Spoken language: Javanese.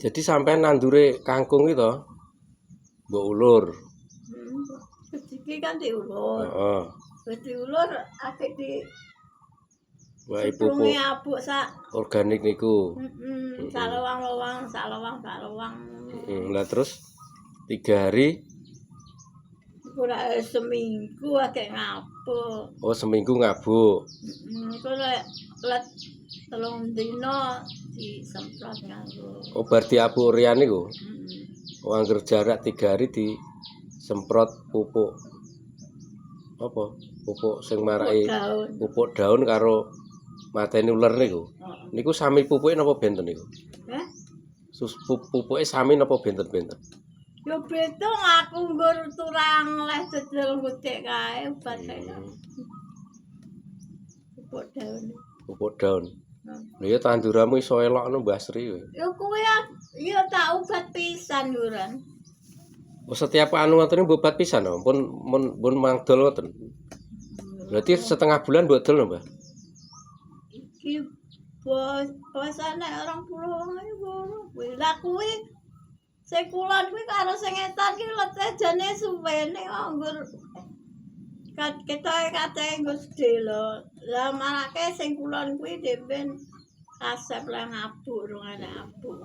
Jadi sampean nandure kangkung itu mbok ulur. Iki kan diulur. Heeh. Wis diulur akeh di Wae pupuk abuk sak organik niku. salawang-lawang. Lah terus 3 hari Ora seminggu akeh ngabuk. oh seminggu ngabuk. Iku lek 3 dina disemprot nganggo. Oh bar diabuk riyan niku. Oh angger jarak 3 hari disemprot pupuk. Apa? Pupuk sing marake pupuk daun karo mateni uler niku. Niku sami pupuke napa benten niku? Heh? Pupuke sami napa benten-benten? Yo beda aku nggur turang les dodol ngutik kae obat kaya. Pupuk daun. Pupuk daun. Lha ya tanduramu iso elokno Mbah Sri. Yo kuwi ya tak obat pisan yuran. Oh setiap anu ngoten obat pisan no? Pun mangdol ngoten. Berarti setengah bulan mbok dol Mbah. Iki bosane 20 kuwi. Lah kuwi sing kulon kuwi karo sing etan ki lete jane suwene nggur ketoke kate nggo sedhe lho. Lah marake sing kulon kuwi dhewe asep lah ngabuk rung ana abuk.